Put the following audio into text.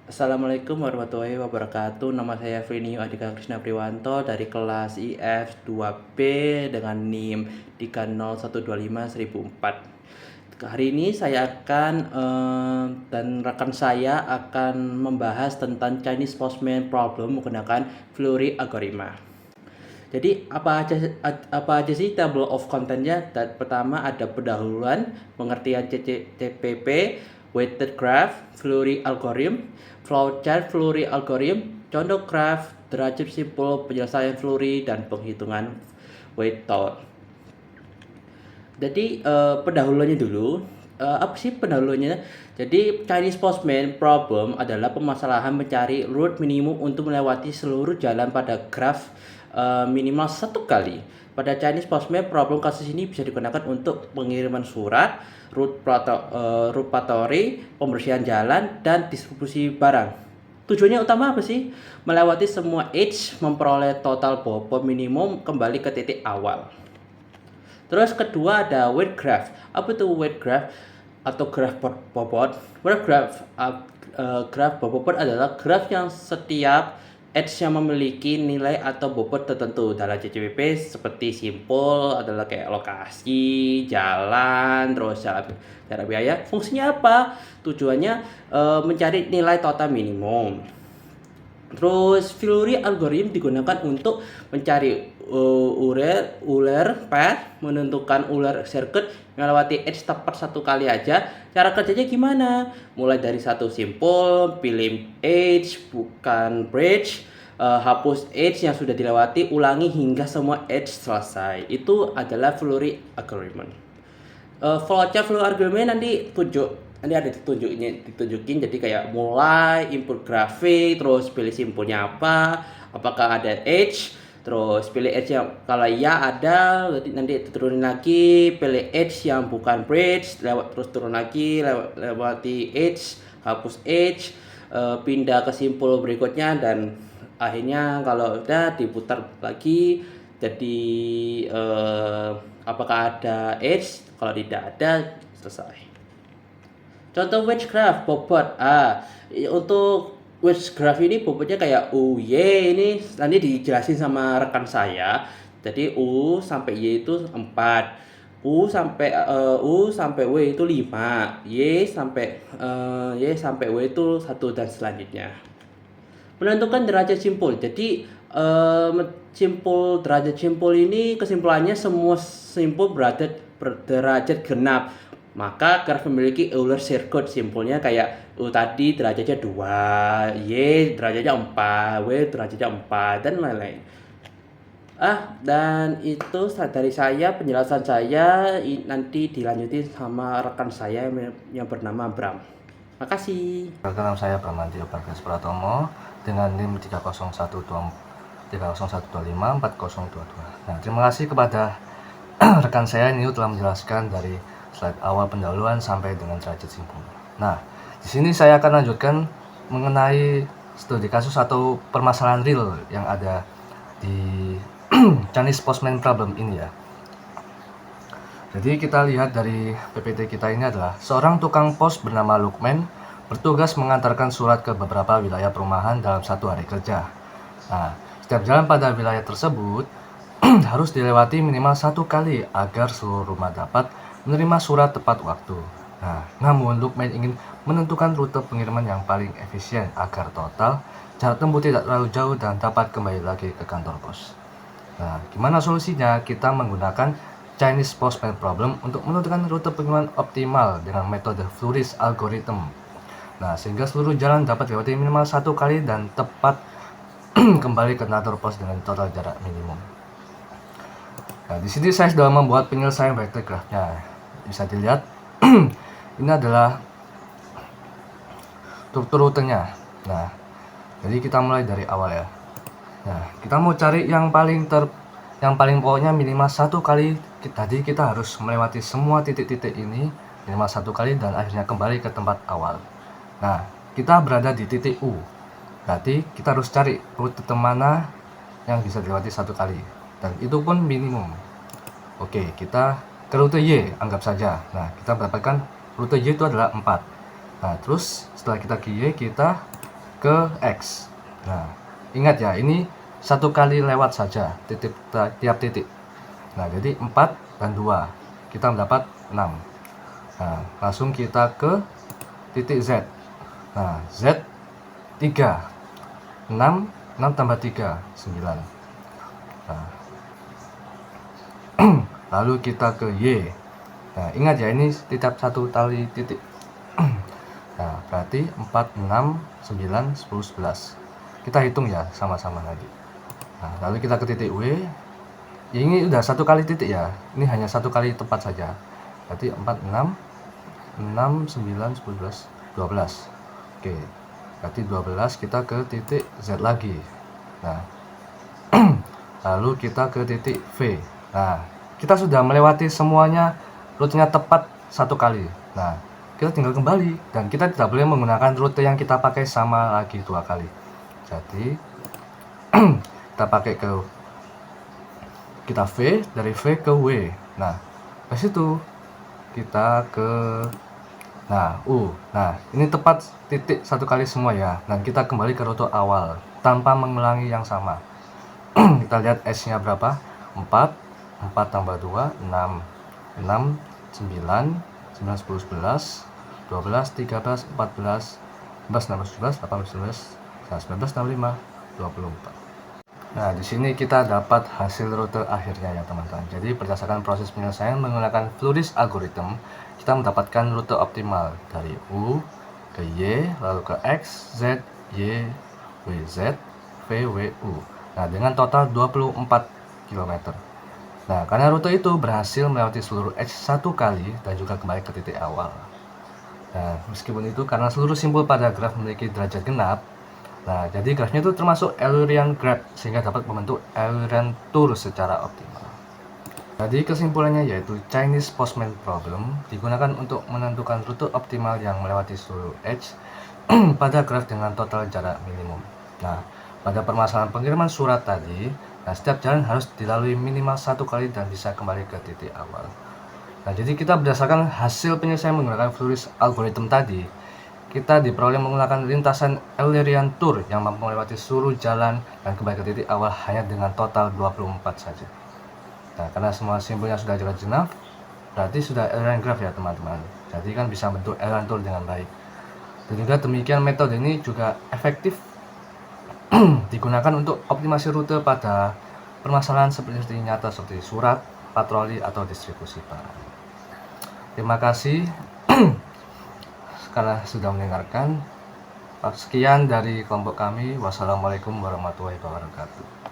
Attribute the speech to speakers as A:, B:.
A: Assalamualaikum warahmatullahi wabarakatuh. Nama saya Frenio Adhika Krisna Priwanto dari kelas IF 2B dengan NIM 30125-1004. Hari ini saya akan dan rekan saya akan membahas tentang Chinese Postman Problem menggunakan Flurry algoritma. Jadi apa aja sih table of contentnya? Pertama ada pendahuluan, pengertian CPP, weighted graph, Flurry algorithm, flowchart Flurry algorithm, contoh graph, derajat simpul, penyelesaian Flurry, dan penghitungan weighted. Jadi pendahuluannya dulu. Apa sih pendahuluannya? Jadi Chinese Postman Problem adalah permasalahan mencari root minimum untuk melewati seluruh jalan pada graf minimal satu kali. Pada Chinese Postman Problem kasus ini bisa digunakan untuk pengiriman surat, root factory, pembersihan jalan, dan distribusi barang. Tujuannya utama apa sih? Melewati semua edge, memperoleh total bobot minimum kembali ke titik awal. Terus kedua ada weight graph. Apa itu weight graph atau graf bobot? Weight graph, graf bobot adalah graf yang setiap edge yang memiliki nilai atau bobot tertentu. Dalam CCPP seperti simpul adalah kayak lokasi, jalan, terus cara biaya. Fungsinya apa? Tujuannya mencari nilai total minimum. Terus Flurry algorithm digunakan untuk mencari ular path, menentukan ular circuit melewati edge tepat satu kali aja. Cara kerjanya gimana? Mulai dari satu simpul, pilih edge bukan bridge, hapus edge yang sudah dilewati, ulangi hingga semua edge selesai. Itu adalah Flurry algorithm. Flowchart Flurry algorithm nanti ada ditunjukin, jadi kayak mulai input grafik, terus pilih simpulnya apakah ada edge, terus pilih edge yang kalau ya ada, nanti turunin lagi, pilih edge yang bukan bridge, terus turun lagi, lewati edge, hapus edge, pindah ke simpul berikutnya, dan akhirnya kalau udah diputar lagi, jadi apakah ada edge, kalau tidak ada selesai. Contoh wedge graph bobot. Untuk wedge graph ini bobotnya kayak UY, ini nanti dijelasin sama rekan saya. Jadi U sampai Y itu 4. U sampai W itu 5. Y sampai W itu 1 dan selanjutnya. Menentukan derajat simpul. Jadi derajat simpul ini kesimpulannya semua simpul berderajat genap. Maka graf memiliki Euler circuit, simpulnya kayak U tadi derajatnya 2, Y derajatnya 4, W derajatnya 4, dan lain-lain. Dan itu dari saya, penjelasan saya nanti dilanjutin sama rekan saya yang bernama Bram. Makasih.
B: Nama saya Bramantio Bagas Pratomo dengan NIM 301254022. Nah, terima kasih kepada rekan saya ini telah menjelaskan dari slide awal pendahuluan sampai dengan derajat simpul. Nah, di sini saya akan lanjutkan mengenai studi kasus atau permasalahan real yang ada di Chinese Postman Problem ini ya. Jadi kita lihat dari PPT kita ini adalah seorang tukang pos bernama Lukman bertugas mengantarkan surat ke beberapa wilayah perumahan dalam satu hari kerja. Nah, setiap jalan pada wilayah tersebut harus dilewati minimal 1 kali agar seluruh rumah dapat menerima surat tepat waktu. Nah, namun Lukman ingin menentukan rute pengiriman yang paling efisien agar total jarak tempuh tidak terlalu jauh dan dapat kembali lagi ke kantor pos. Nah, gimana solusinya? Kita menggunakan Chinese Postman Problem untuk menentukan rute pengiriman optimal dengan metode Flurry algorithm. Nah, sehingga seluruh jalan dapat dilewati minimal 1 kali dan tepat kembali ke kantor pos dengan total jarak minimum. Nah, di sini saya sudah membuat penyelesaian vector graph-nya. Bisa dilihat, ini adalah struktur rutenya. Nah, jadi kita mulai dari awal ya. Nah, kita mau cari yang paling pokoknya minimal 1 kali. Tadi kita harus melewati semua titik-titik ini minimal 1 kali dan akhirnya kembali ke tempat awal. Nah, kita berada di titik U. Berarti kita harus cari rute mana yang bisa dilewati 1 kali. Dan itu pun minimum. Oke, kita ke rute Y, anggap saja. Nah, kita mendapatkan rute Y itu adalah 4. Nah, terus setelah kita ke Y, kita ke X. Nah, ingat ya, ini satu kali lewat saja tiap titik. Nah, jadi 4 dan 2 kita mendapat 6. Nah, langsung kita ke titik Z. Nah, Z 3, 6 tambah 3 9. Nah, lalu kita ke Y. Nah, ingat ya, ini setiap satu kali titik. Nah, berarti 4 6 9 10 11. Kita hitung ya sama-sama lagi. Nah, lalu kita ke titik W. Ini udah satu kali titik ya, ini hanya satu kali tepat saja. Berarti 4 6 6 9 10 11 12. Oke, berarti 12 kita ke titik Z lagi. Nah, lalu kita ke titik V. Nah, kita sudah melewati semuanya, rutenya tepat satu kali. Nah, kita tinggal kembali, dan kita tidak boleh menggunakan rute yang kita pakai sama lagi 2 kali. Jadi kita pakai kita V, dari V ke W. Nah, ke situ kita ke U. Nah, ini tepat titik satu kali semua ya. Dan kita kembali ke rute awal tanpa mengulangi yang sama. Kita lihat S-nya berapa? 4 tambah 2 6 9 9 10 11 12 13 14 15 16 17 18 19 19 65 24. Nah, di sini kita dapat hasil rute akhirnya ya teman-teman. Jadi berdasarkan proses penyelesaian menggunakan Flourish algorithm, kita mendapatkan rute optimal dari U ke Y, lalu ke X, Z, Y, W, Z, V, W, U. Nah, dengan total 24 km. Nah, karena rute itu berhasil melewati seluruh H satu kali dan juga kembali ke titik awal. Nah, meskipun itu karena seluruh simpul pada graf memiliki derajat genap, nah, jadi grafnya itu termasuk Eulerian graph sehingga dapat membentuk Eulerian tour secara optimal. Jadi kesimpulannya yaitu Chinese Postman Problem digunakan untuk menentukan rute optimal yang melewati seluruh edge pada graf dengan total jarak minimum. Nah, pada permasalahan pengiriman surat tadi, nah setiap jalan harus dilalui minimal satu kali dan bisa kembali ke titik awal. Nah, jadi kita berdasarkan hasil penyelesaian menggunakan Flourish algorithm tadi, kita diperoleh menggunakan lintasan Eulerian tour yang mampu melewati seluruh jalan dan kembali ke titik awal hanya dengan total 24 saja. Nah, karena semua simpulnya sudah jelas genap, berarti sudah Eulerian graph ya teman-teman. Jadi kan bisa bentuk Eulerian tour dengan baik. Dan juga demikian metode ini juga efektif digunakan untuk optimasi rute pada permasalahan seperti nyata seperti surat, patroli, atau distribusi barang. Terima kasih karena sudah mendengarkan. Sekian dari kelompok kami. Wassalamualaikum warahmatullahi wabarakatuh.